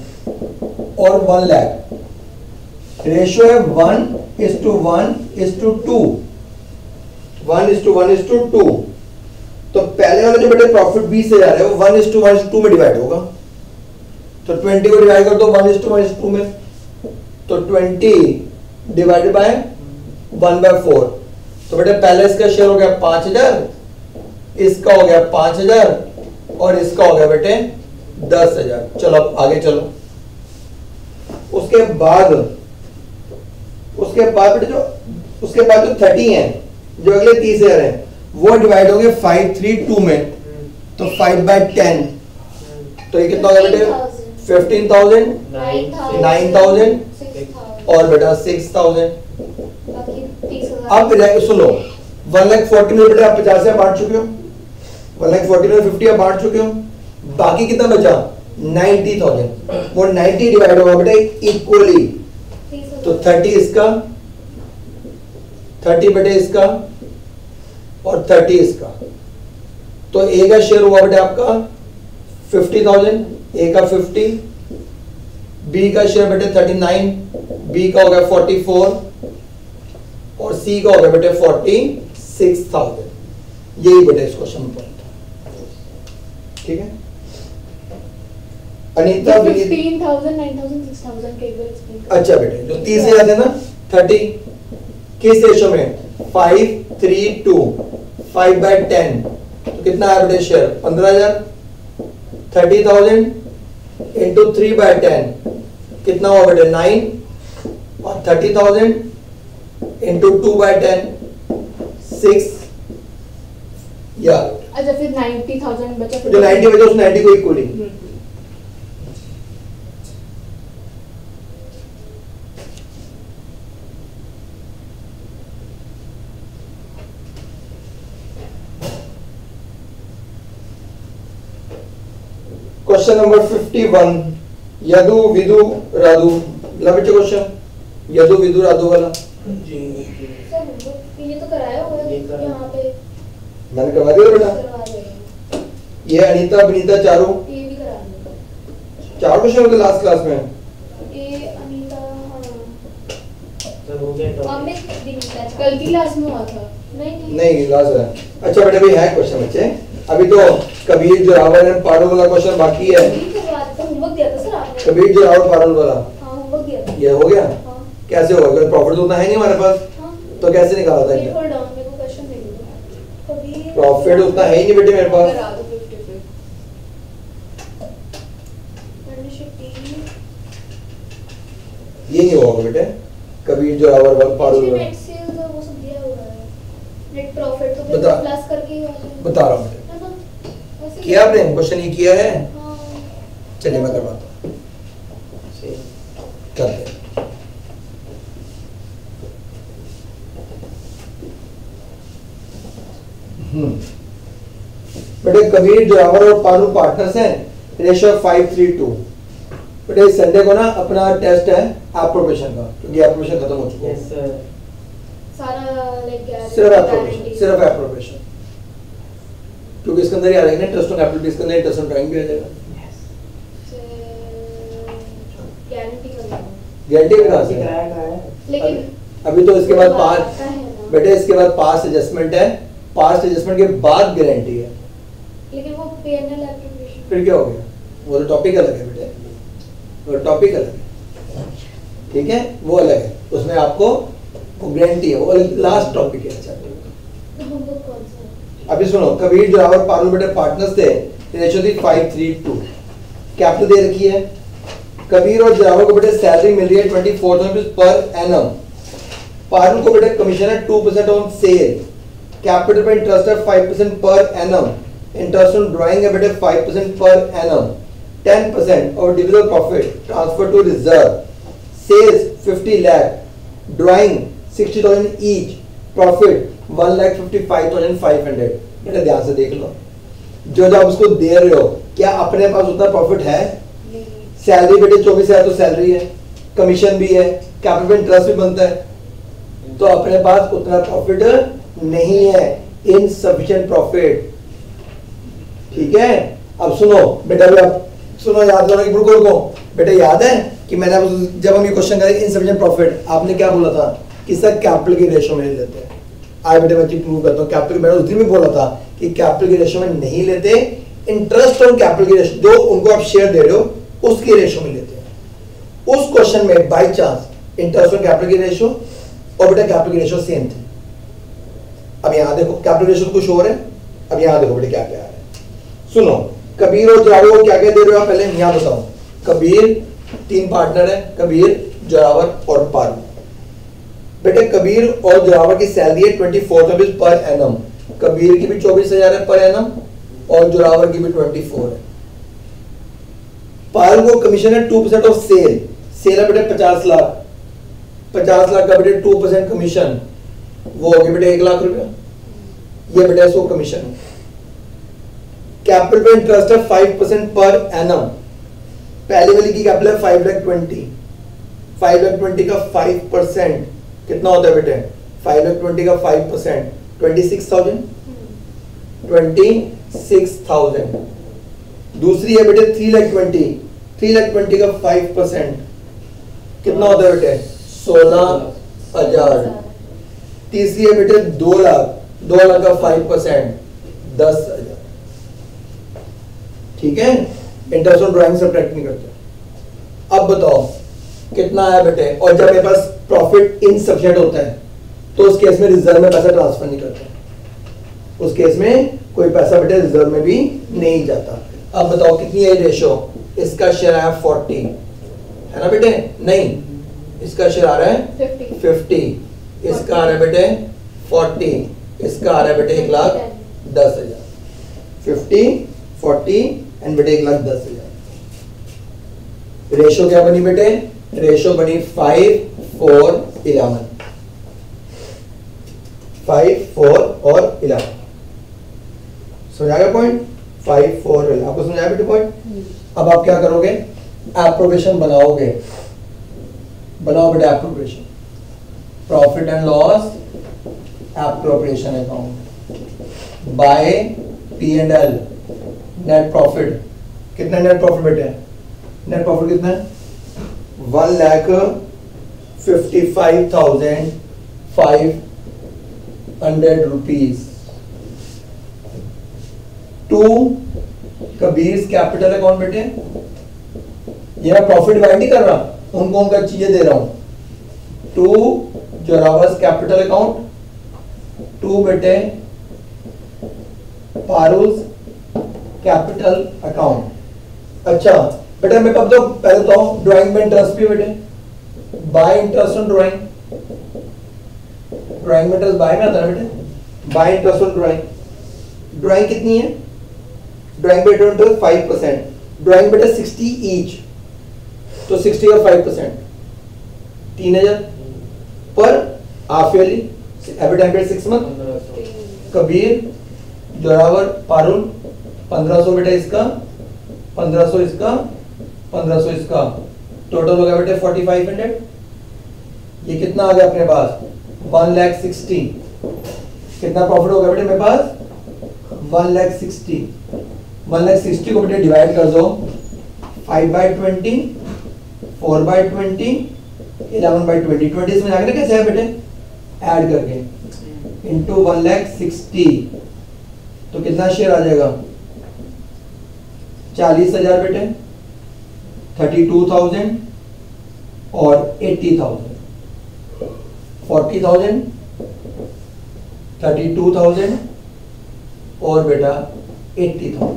और 1 लाख। रेशियो है 1:1:2। 1:1:2। तो पहले वाला जो बेटे प्रॉफिट 20,000 है वो 1:1:2 में डिवाइड होगा। तो 20 को डिवाइड कर दो 1:1:2 में, तो 20 डिवाइडेड बाय 1/4। तो बेटे पहले इसका शेयर हो गया 5,000, इसका हो गया 5,000 और इसका हो गया बेटे 10,000। चलो अब आगे चलो। उसके बाद बेटे उसके बाद जो 30 है, जो अगले 30,000 है, वो डिवाइड होंगे 5/3/2 में। तो 5/10, तो ये कितना होगा बेटे? 15,000, 9,000 और बेटा 6,000। अब सुनो 1,40,000 में बेटे आप 50 बांट चुके हो, 1,40,000 में 50 बांट चुके हो। बाकी कितना बचा? 90,000। वो 90 डिवाइड होगा बेटे इक्वली। तो 30 इसका, 30 बेटे इसका और 30 इसका। तो ए का शेयर हुआ बेटे आपका 50,000, ए का 50, बी का शेयर बेटे 39, बी का हो गया 44 और सी का हो गया बेटे 46,000। यही बेटे इस क्वेश्चन में पॉइंट। ठीक है अनीता? 15,000, 9,000, 6,000 के एक बार एक्सप्लेन। अच्छा बेटे जो 30,000 है ना 30 किस रेशो में? 5/3/2। 5/10 तो कितना है बेटे शेयर? 15,000। 30,000 इंटू 3/10 कितना हुआ बेटे? 9 और 30,000 इंटू 2/10 6 या अच्छा फिर 90,000 बचा। जो 90 बचा उस 90 को equally. Question number 51 Yadu विदु Radhu. बच्चे क्वेश्चन यदु विदु राधु वाला जी। सर ये तो कराया हुआ है यहाँ पे। मैंने करवा दिया बेटा। करवा दिया। ये अनीता विनीता चारों ये भी करा दिया। 4 क्वेश्चन होते लास्ट क्लास में। ये अनीता हाँ। सर हो गया अमित विनीता कल की क्लास में हुआ था। नहीं लास्ट है। अच्छा बेटा भी है क्वेश्चन बच्चे। अभी तो कबीर जोरावर एंड पारुल वाला क्वेश्चन बाकी है। होमवर्क दिया था सर आपने। कबीर जोरावर पारुल वाला हाँ होमवर्क दिया था। ये हो गया? हाँ। कैसे होगा? प्रॉफिट तो उतना है नहीं हमारे पास। हाँ। तो कैसे निकाला था? ये होल्ड ऑन मेरे को क्वेश्चन दे दो। कबीर प्रॉफिट उतना है ही नहीं बेटे मेरे पास। करा दो 55 ये नहीं होगा बेटे। कबीर जोरावर पारुल वाला नेट सेल्स और वो सब दिया हुआ है। नेट प्रॉफिट तो बता। प्लस करके ही होता है। बता रहा हूँ बेटे। बस किया आपने क्वेश्चन ये किया है? हाँ। चलिए मैं करवाता हूँ, करते हैं। बेटे कबीर जोरावर और पारू पार्टनर्स हैं, रेशियो 5:3:2। बेटे संडे को ना अपना टेस्ट है एप्रोप्रिएशन का, क्योंकि एप्रोप्रिएशन खत्म हो चुका है। Yes sir. सारा लाइक सिर्फ एप्रोप्रिएशन, सिर्फ एप्रोप्रिएशन, क्योंकि इसके अंदर ही आ जाएगा ना इंटरेस्ट ऑन कैपिटल, इसके अंदर इंटरेस्ट ऑन ड्राइंग भी आ जाएगा। गारंटी करना गारंटी भी कहाँ से? कराया कहाँ है? लेकिन अभी तो इसके बाद आता पास, है ना। बेटे इसके बाद पास एडजस्टमेंट है, पास एडजस्टमेंट के बाद गारंटी है। लेकिन वो पीएनएल एप्लीकेशन फिर क्या हो गया? वो तो टॉपिक अलग है बेटे, वो टॉपिक अलग है, ठीक है, वो अलग है, उसमें आपको वो गारंटी है, वो लास्ट टॉपिक है चैप्टर का। हम लोग कौन सा है? अभी सुनो, कबीर जोरावर पारुल बेटे पार्टनर्स थे, रेशियो थी 5:3:2। कैपिटल दे रखी है, कबीर और जोरावर को बेटे सैलरी मिल रही है 24,000 रुपीज पर एनम। पारुल को बेटे कमीशन है 2% ऑन सेल, कैपिटल पे इंटरेस्ट है 5% per annum, interest on drawing है बेटे 5% per annum, 10% of divisible profit transfer to reserve, sales 50 lakh, drawing 60,000 each, profit 1,55,500। बेटा ध्यान से देख लो, जो आप उसको दे रहे हो क्या अपने पास उतना प्रॉफिट है? सैलरी बेटे 24,000 तो सैलरी है, कमीशन भी है, कैपिटल पे इंटरेस्ट भी बनता है, तो अपने पास उतना प्रॉफिट नहीं है, इनसफिशिएंट प्रॉफिट, ठीक है। अब सुनो बेटा, अभी आप सुनो, याद करो कि बिल्कुल को बेटा याद है कि मैंने जब हम ये क्वेश्चन करें इनसफिशिएंट प्रॉफिट, आपने क्या बोला था कि सर कैपिटल की रेशियो में लेते हैं। आज बेटे मैं प्रूव करता हूँ, कैपिटल मैंने उस दिन भी बोला था कि कैपिटल की रेशियो में नहीं लेते, इंटरेस्ट और कैपिटल की रेशियो जो उनको आप शेयर दे रहे हो उसकी रेशियो में लेते हैं। उस क्वेश्चन में बाय चांस इंटरेस्ट और कैपिटल की रेशियो और बेटा कैपिटल की रेशियो सेम थी। अब यहां देखो कैपिटल रेशियो कुछ और है, अब यहां देखो बेटे क्या क्या है। सुनो, कबीर और जोरावर को क्या क्या दे रहे हो, पहले यहां बताओ। कबीर 3 पार्टनर है, कबीर जोरावर और पारू। बेटे कबीर और जोरावर की सैलरी है 24,000 पर एनम, कबीर की भी 24,000 है पर एनम और जोरावर की भी 24 है। पारू को कमीशन है 2% ऑफ सेल, सेल है बेटे 50 लाख, 50 लाख का बेटे 2% कमीशन, वो हो गया बेटे 1 लाख रुपया, ये बेटे इसको कमीशन है। कैपिटल पे इंटरेस्ट है 5% पर एनम, पहली वाली की कैपिटल है 5,20,000, 5,20,000 का 5% कितना होता है बेटे? 5,20,000 का 5% 26,000, 26,000। दूसरी है बेटे 3,20,000, 3,20,000 का 5% कितना होता है बेटे? 16,000। तीसरी है बेटे 2 लाख, 2 लाख का 5% 10,000, ठीक है। इंटरेस्ट ऑन ड्राइंग सब्ट्रैक्ट नहीं करते। अब बताओ कितना है बेटे? और जब मेरे पास प्रॉफिट इनसफिशिएंट होता है तो उस केस में रिजर्व में पैसा ट्रांसफर नहीं करते, उस केस में कोई पैसा बेटे रिजर्व में भी नहीं जाता। अब बताओ कितनी है रेशियो? इसका शेयर है 40 है ना बेटे? नहीं, इसका शेयर आ रहा है 50, इसका आ रहा है बेटे 40, इसका आ रहा है बेटे 1,10,000। 50, 40 एंड बेटे 1,10,000। रेशो क्या बनी बेटे? रेशो बनी 5:4:11, 5:4 और 11। समझाएगा पॉइंट? 5:4 आपको समझाया बेटे पॉइंट? अब आप क्या करोगे? एप्रोप्रिएशन बनाओगे, बनाओ बेटे appropriation, profit and loss appropriation account by P&L। Net profit कितना? नेट प्रॉफिट बेटे नेट प्रॉफिट कितना है? 1,55,500 rupees to Kabir capital account बेटे। ये मैं प्रॉफिट डिवाइड नहीं कर रहा, उनको उनका चीजें दे रहा हूं। टू जोरावर्स कैपिटल अकाउंट, टू बेटे पारूस कैपिटल अकाउंट। अच्छा बेटा मैं कब तो पहले तो ड्राइंग में इंटरेस्ट भी बेटे, by interest on drawing, drawing में इंटरेस्ट बाय में आता है बेटे, by interest on drawing. Drawing कितनी है? ड्राइंग पे टोटल 5%, ड्राइंग बेटा 60 ईच, तो 60 का 5% 3000 पर हाफ ईयरली, एवरी टाइम पे 6 मंथ। 1500 कबीर, जोरावर, पारुल 1500 बेटा इसका, 1500 इसका, 1500 इसका, टोटल हो गया बेटे 4500। ये कितना आ गया अपने पास 1,60,000। कितना प्रॉफिट हो गया बेटे मेरे पास 1,60,000। 1,60,000 को बेटे डिवाइड कर दो 5/20, 4/20, 11/20, 20 में आगे कैसे है बेटे ऐड करके इंटू 1,60,000, तो कितना शेयर आ जाएगा 40,000 बेटे, 32,000 और 80,000, 40,000, 32,000 और बेटा 80,000।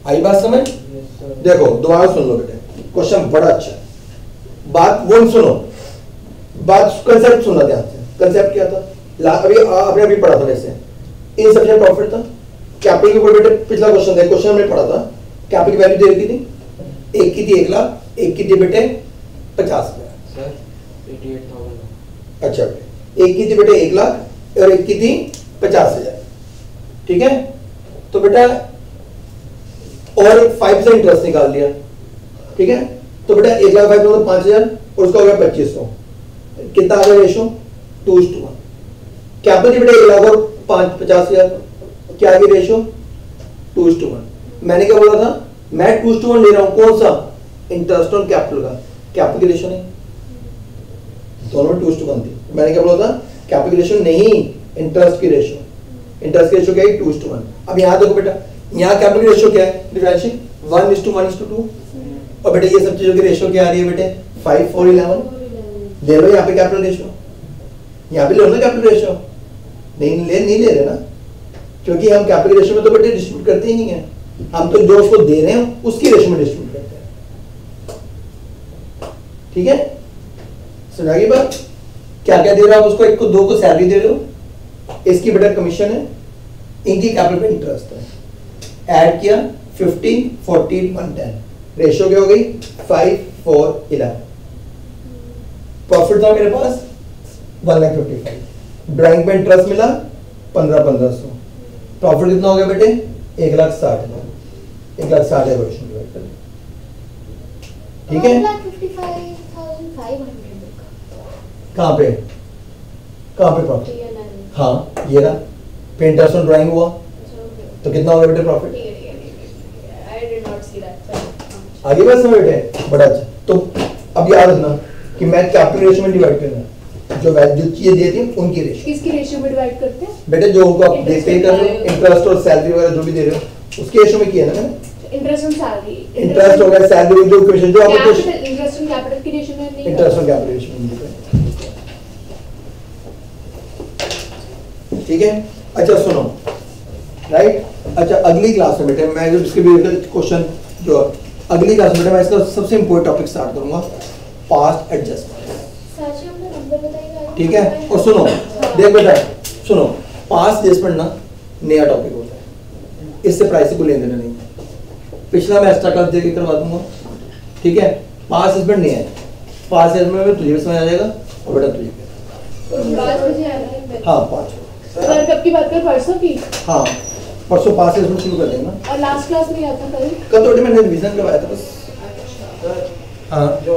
आई बात समझ? Yes sir. देखो दोबारा सुन लो बेटे, क्वेश्चन बड़ा अच्छा है। बात वो सुनो, बात कंसेप्ट सुनना ध्यान से। कंसेप्ट क्या था अभी आपने अभी पढ़ा था, वैसे इन सबसे प्रॉफिट था कैपिटल के ऊपर बेटे। पिछला क्वेश्चन था, क्वेश्चन हमने पढ़ा था कैपिटल की वैल्यू दे रखी थी, एक की थी 1 लाख, एक की थी बेटे 50,000। सर 88,000। अच्छा बेटे, एक की थी बेटे 1 लाख और एक की थी 50,000, ठीक है। तो बेटा और 5% इंटरेस्ट निकाल दिया, ठीक है। तो बेटा 1 लाख 5 मतलब 5,000 और उसका हो गया 2500, कितना आ गया रेशो 2:1। कैपिटल की बेटा 1 लाख और 50,000, क्या आ गई रेशो 2:1। मैंने क्या बोला था, मैं 2:1 ले रहा हूं, कौन सा इंटरेस्ट ऑन कैपिटल का, कैपिटल की रेशो नहीं, दोनों 2:1 थी। मैंने क्या बोला था कैपिटल की रेशो नहीं, इंटरेस्ट की रेशो, इंटरेस्ट की रेशो क्या है 2:1। अब यहाँ देखो बेटा, यहाँ कैपिटल की रेशो क्या है डिफरेंशियल 1:1:2, और बेटे ये सब चीजों की रेशो क्या आ रही है बेटे 5:4:11। ले लो यहाँ पे कैपिटल रेशो, यहाँ पे ले लो ना कैपिटल रेशो, नहीं ले रहे ना, क्योंकि हम कैपिटल रेशो में तो बेटे डिस्ट्रीब्यूट करते ही नहीं है, हम तो जो उसको दे रहे हैं उसकी रेशो में डिस्ट्रीब्यूट करते हैं, ठीक है। सुना गई बात? क्या क्या दे रहे हो आप उसको, 1 को 2 को सैलरी दे रहे हो, इसकी बेटा कमीशन है, इनकी कैपिटल पे इंटरेस्ट है, ऐड किया 15, 14, 110, रेशो क्या हो गई 5:4:11। प्रॉफिट था मेरे पास 1,55,000, ड्राइंग पे इंटरेस्ट मिला 1500। प्रॉफिट कितना हो गया बेटे 1,60,000, 1,60,000 ठीक है। 1,55,500 कहाँ पे प्रॉफिट, हाँ ये रहा, पे इंटरेस्ट ऑन ड्राइंग हुआ तो कितना हो गया बेटे profit, I did not see that. आगे बात समझ बेटे, बड़ा अच्छा। तो अब याद रखना कि मैं कैपिटल रेशियो में डिवाइड करना है, जो वैल्यू चीजें देती हैं उनकी रेशियो। किसकी रेशियो में डिवाइड करते हैं बेटे जो उनको आप पे कर रहे हो, इंटरेस्ट और सैलरी वगैरह जो भी दे रहे हो उसके रेशियो में किया ना मैंने। इंटरेस्ट ऑन सैलरी, इंटरेस्ट हो गया, सैलरी जो इक्वेशन जो आपको कैपिटल, इंटरेस्ट ऑन कैपिटल की रेशियो में नहीं, इंटरेस्ट और कैपिटल रेशियो में दिया, ठीक है। अच्छा सुनो, राइट। अच्छा अगली क्लास में बेटे मैं जो इसके भी क्वेश्चन जो अगली क्लास में बेटे मैं इसका सबसे इंपॉर्टेंट टॉपिक स्टार्ट करूंगा, पास्ट एडजस्टमेंट, साची हमने नंबर बताइए, ठीक है। और सुनो देख बेटा, सुनो पास्ट एडजस्टमेंट ना नया टॉपिक होता है, इससे प्राइस को लेने देना नहीं, पिछला मैं एक्स्ट्रा क्लास देके करवा दूंगा, ठीक है। पास्ट एडजस्टमेंट नहीं है, पास्ट एडजस्टमेंट में तुझे भी समझ आ जाएगा और बेटा तुझे भी। 5 बजे आ रहा है। हाँ 5, सर कब की बात कर, परसों की? हाँ परसों पास्ट एडजस्टमेंट शुरू कर देंगे ना। और लास्ट क्लास में क्या था कल? कल तो मैंने रिवीजन करवाया था बस। सर हाँ जो